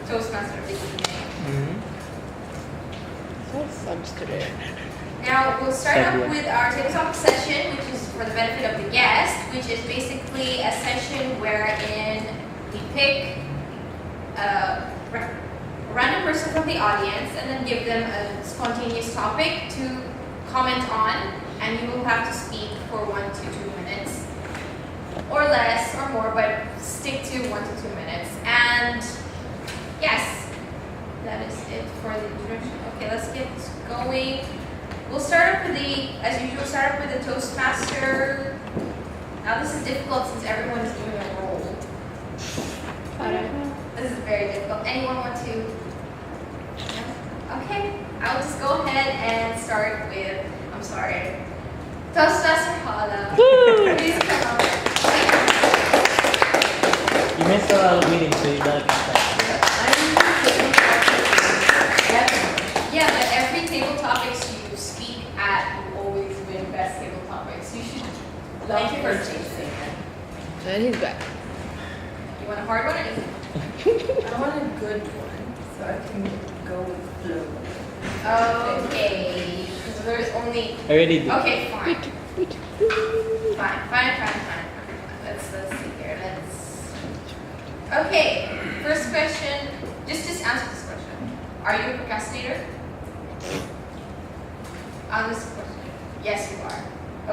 Toastmaster of the evening. Now we'll start up with our TableTopics session, which is for the benefit of the guest, which is basically a session wherein we pick a random person from the audience and then give them a spontaneous topic to comment on, and you will have to speak for 1 to 2 minutes, or less or more, but stick to 1 to 2 minutes. And yes, that is it for the introduction. Okay, let's get going. We'll start up with as usual, start up with the Toastmaster. Now this is difficult since everyone is doing a role. This is very difficult. Anyone want to? Okay, I'll just go ahead and start with, I'm sorry, Toastmaster Hala. Please come up. You missed a lot of meetings, so you gotta be back. Yeah, but every table topics you speak at will always win best table topics. You should love first saying that. And he's back. You want a hard one or easy? I want a good one, so I can go with flow. Okay, because there's only. I already did. Okay, fine. Fine. Let's see here. Okay, first question. Just answer this question. Are you a procrastinator? On this question. Yes, you are.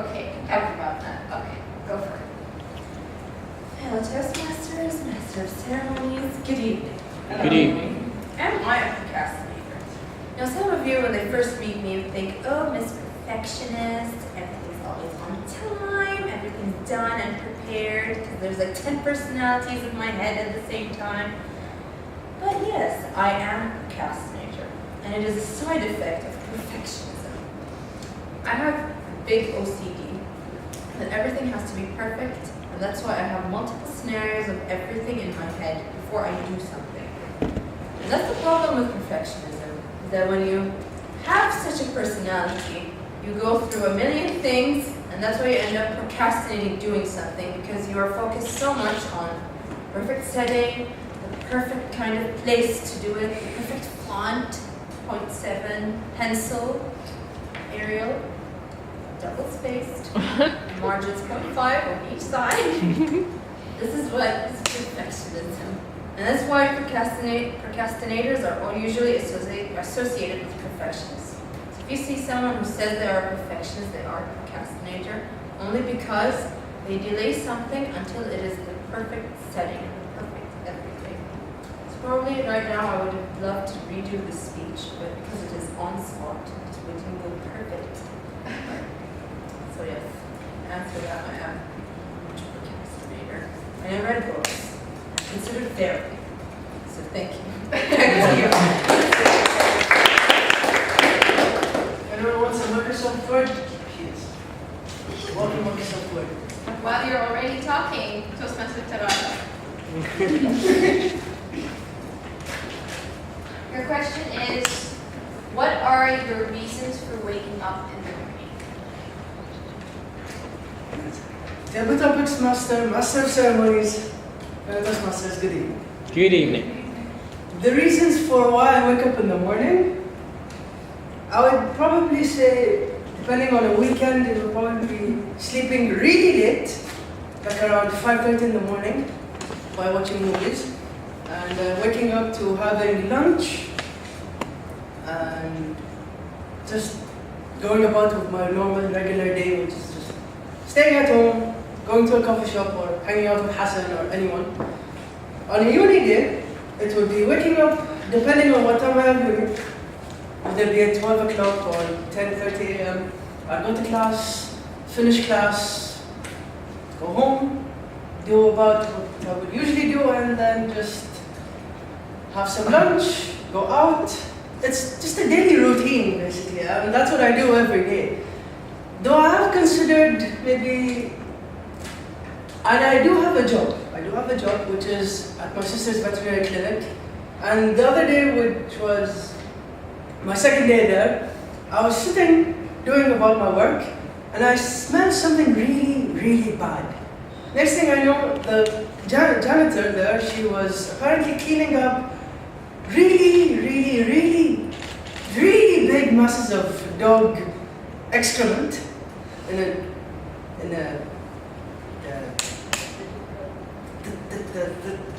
Okay, talk about that. Okay, go for it. Hello, Toastmasters, Master of Ceremonies. Good evening. Good evening. Am I a procrastinator? Now, some of you, when they first meet me, think, oh, Miss Perfectionist, everything's always on time, everything's done and prepared, because there's like 10 personalities in my head at the same time. But yes, I am a procrastinator, and it is a side effect of perfectionism. I have big OCD, that everything has to be perfect, and that's why I have multiple scenarios of everything in my head before I do something. And that's the problem with perfectionism, is that when you have such a personality, you go through a million things, and that's why you end up procrastinating doing something, because you are focused so much on perfect setting, the perfect kind of place to do it, the perfect font, 0.7, pencil, Arial, double-spaced, margins 0.5 on each side. This is perfectionism. And that's why procrastinators are all usually associated with perfectionists. So if you see someone who says they are a perfectionist, they are a procrastinator, only because they delay something until it is the perfect setting, the perfect everything. So probably right now I would have loved to redo the speech, but because it is on spot, it wouldn't go perfect. So yes, answer that, I am a procrastinator. And I read books. Considered therapy. So thank you. Anyone wants a Microsoft Word? Yes. Welcome Microsoft Word. While you're already talking, Toastmaster Tarada. Your question is, what are your reasons for waking up in the morning? TableTopics Master of Ceremonies, Toastmasters, good evening. Good evening. The reasons for why I wake up in the morning, I would probably say, depending on a weekend, it will probably be sleeping really late, like around 5:30 in the morning, while watching movies, and waking up to having lunch, and just going about with my normal, regular day, which is just staying at home, going to a coffee shop, or hanging out with Hassan or anyone. On a uni day, it would be waking up, depending on what time I am doing. Would it be at 12 o'clock or 10:30 a.m. I'd go to class, finish class, go home, do about what I would usually do, and then just have some lunch, go out. It's just a daily routine, basically, and that's what I do every day. Though I have considered maybe, and I do have a job. I do have a job which is at my sister's veterinary clinic. And the other day, which was my second day there, I was sitting doing about my work, and I smelled something really, really bad. Next thing I know, the janitor there, she was apparently cleaning up really big masses of dog excrement in a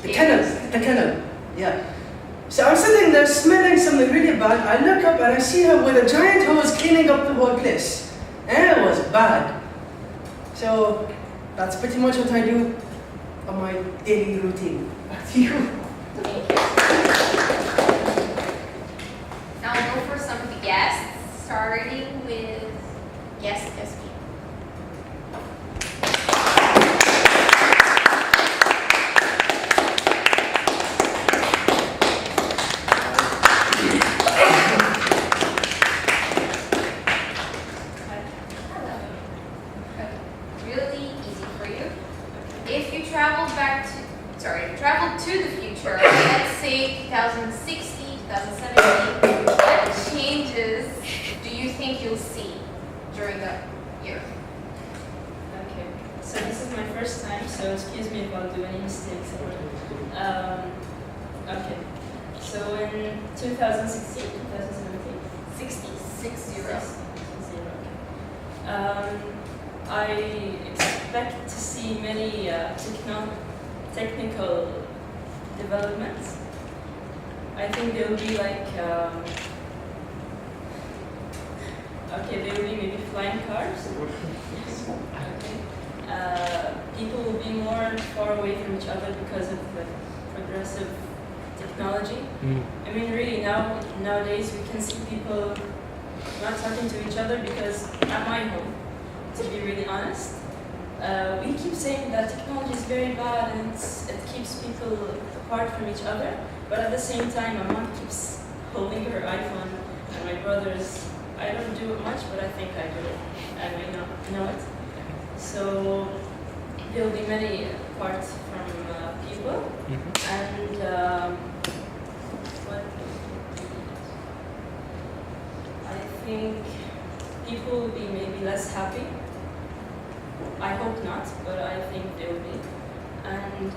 the kennel. Yeah. So I'm sitting there smelling something really bad. I look up and I see her with a giant hose cleaning up the whole place. And it was bad. So that's pretty much what I do on my daily routine. Back to you. Thank you. Now we'll go for some of the guests, starting with guest SB. Really easy for you. If you traveled to the future, let's say 2060, 2070, what changes do you think you'll see during the year? Okay, so this is my first time, so excuse me if I'll do any mistakes. Okay, so in 2016, 2017? 60. I expect to see many technical developments. I think there will be like, there will be maybe flying cars. Okay. People will be more far away from each other because of the progressive technology. I mean, really, nowadays we can see people not talking to each other because at my home, to be really honest, we keep saying that technology is very bad and it keeps people apart from each other, but at the same time, my mom keeps holding her iPhone, and my brothers, I don't do it much, but I think I do it. I may not know it. So there will be many apart from people, and what I think people will be maybe less happy. I hope not, but I think they will be. And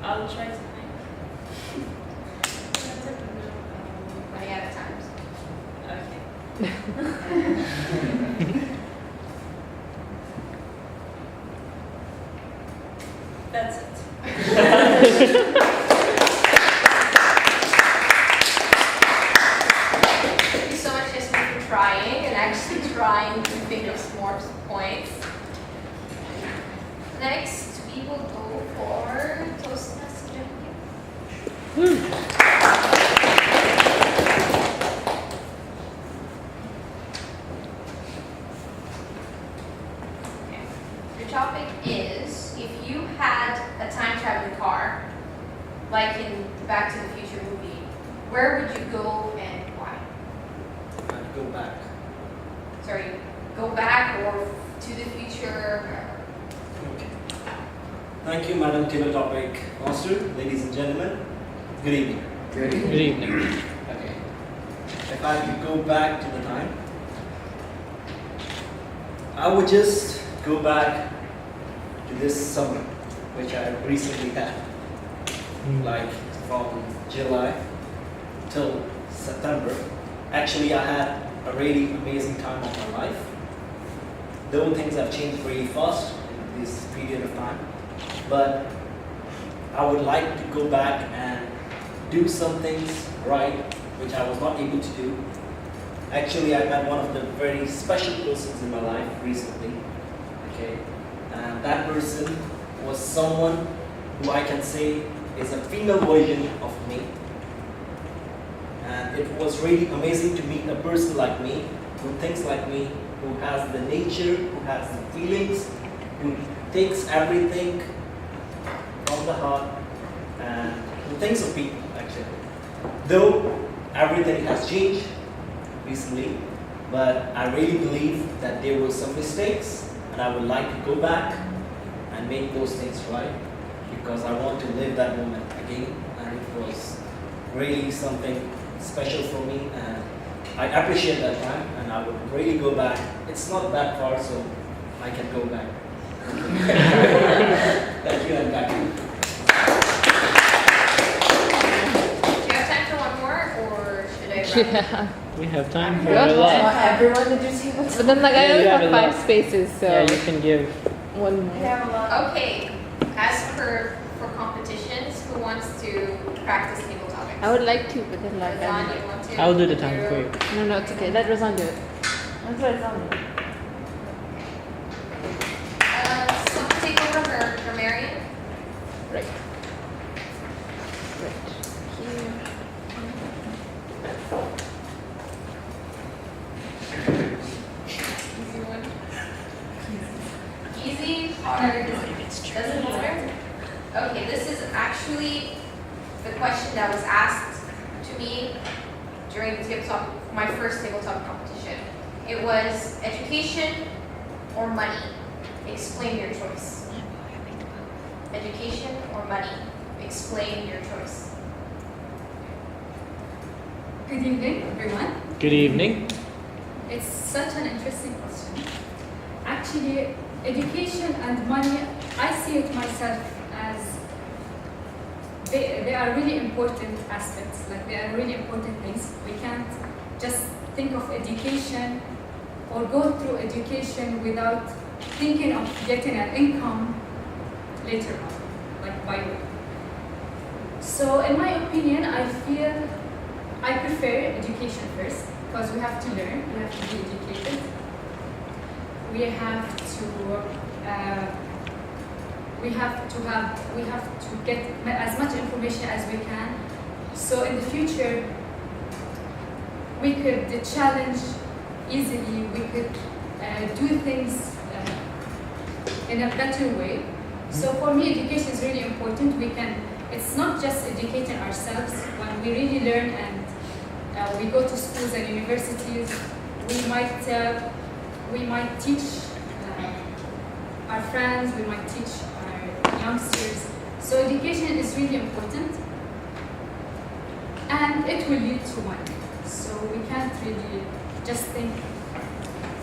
I'll try to think. Running out of time. Okay. That's it. Thank you so much, Jasmine, for trying and actually trying to think of more points. Next, we will go for Toastmasters. Okay. Your topic is, if you had a time traveling car, like in the Back to the Future movie, where would you go and why? I'd go back. Sorry, go back or to the future? Okay. Thank you, Madam TableTopic Master, ladies and gentlemen. Good evening. Good evening. Okay. If I could go back to the time, I would just go back to this summer, which I recently had, like from July till September. Actually, I had a really amazing time of my life. Though things have changed really fast in this period of time, but I would like to go back and do some things right, which I was not able to do. Actually, I met one of the very special persons in my life recently, okay? And that person was someone who I can say is a female version of me. And it was really amazing to meet a person like me, who thinks like me, who has the nature, who has the feelings, who takes everything from the heart, and who thinks of people, actually. Though everything has changed recently, but I really believe that there were some mistakes, and I would like to go back and make those things right, because I want to live that moment again, and it was really something special for me, and I appreciate that time, and I would really go back. It's not that far, so I can go back. Thank you, and back to you. Do you have time for one more, or should I wrap? Yeah. We have time for Yeah. a I lot. want everyone to do tabletop. But then like I Yeah, only you have have a 5 lot. spaces, so Yeah, you can give. one I more. have a lot. Okay, as for competitions, who wants to practice table topics? I would like to, but then like Razan, you want to? I'll do the time for you. no, no, it's okay. Let Razan do it. That's what it's on. Someone take over her Marion. Right. Right. Here. Easy one. Easy, hard, doesn't matter. Okay, this is actually the question that was asked to me during the tabletop, my first tabletop competition. It was education or money. Explain your choice. Education or money. Explain your choice. Good evening, everyone. Good evening. It's such an interesting question. Actually, education and money, I see it myself as they are really important aspects, like they are really important things. We can't just think of education or go through education without thinking of getting an income later on, like by way. So in my opinion, I prefer education first, because we have to learn, we have to be educated. We have to get as much information as we can. So in the future, we could challenge easily, we could do things in a better way. So for me, education is really important. It's not just educating ourselves. When we really learn and we go to schools and universities, we might teach our friends, we might teach our youngsters. So education is really important, and it will lead to money. So we can't really just think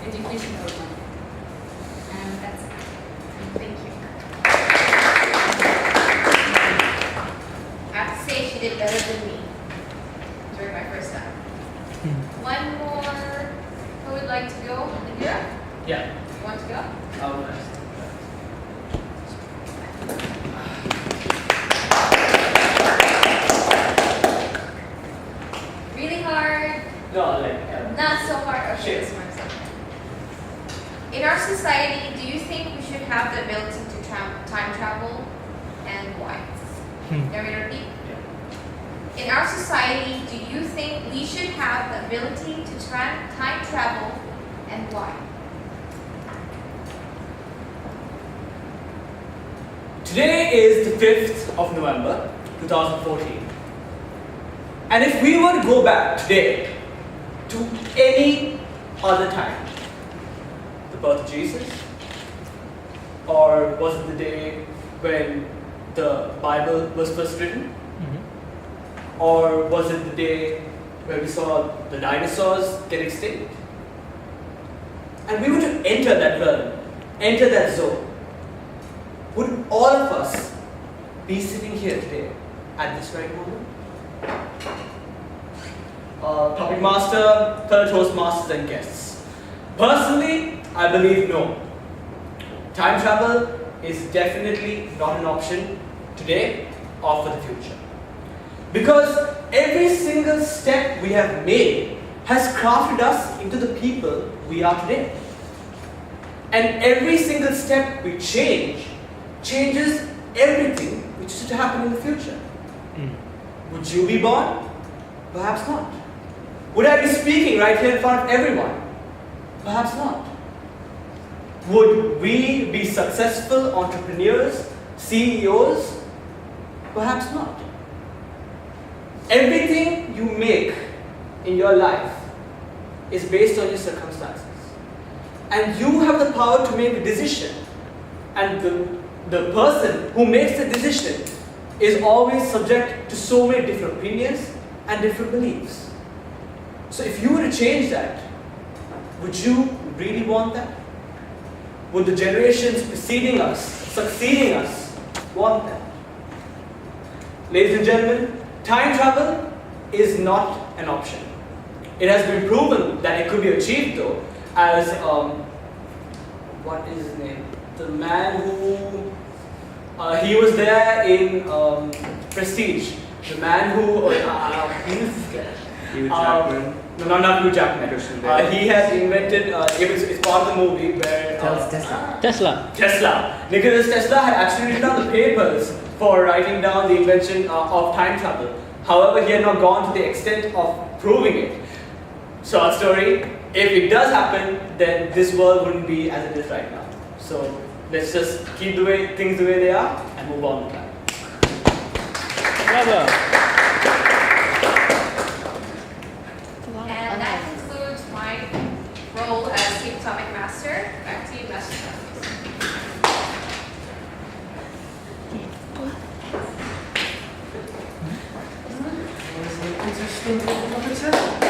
education or money. And that's it. Thank you. I have to say she did better than me during my first time. One more. Who would like to go? Indira? Yeah. You want to go? Really hard? No, like, Not so hard. Okay, Sure. this one's okay. In our society, do you think we should have the ability to time travel, and why? Let me repeat. In our society, do you think we should have the ability to time travel, and why? Today is the 5th of November, 2014. And if we were to go back today to any other time, the birth of Jesus, or was it the day when the Bible was first written? Or was it the day where we saw the dinosaurs get extinct? And we were to enter that realm, enter that zone. Would all of us be sitting here today at this right moment? Topic master, fellow Toastmasters and guests. Personally, I believe no. Time travel is definitely not an option today or for the future. Because every single step we have made has crafted us into the people we are today. And every single step we changes everything which is to happen in the future. Would you be born? Perhaps not. Would I be speaking right here in front of everyone? Perhaps not. Would we be successful entrepreneurs, CEOs? Perhaps not. Everything you make in your life is based on your circumstances. And you have the power to make a decision. And the person who makes the decision is always subject to so many different opinions and different beliefs. So if you were to change that, would you really want that? Would the generations preceding us, succeeding us, want that? Ladies and gentlemen, time travel is not an option. It has been proven that it could be achieved though, as what is his name? The man who he was there in Prestige. The man who he was scared. Hugh Jackman. No, not Hugh Jackman. He has invented. It's part of the movie where Tesla. Nikola Tesla had actually written down the papers for writing down the invention of time travel. However, he had not gone to the extent of proving it. Short story, if it does happen, then this world wouldn't be as it is right now. So let's just keep things the way they are and move on with that. Bravo. And that concludes my role as TableTopic Master. Back to you, Master. Interesting topic session.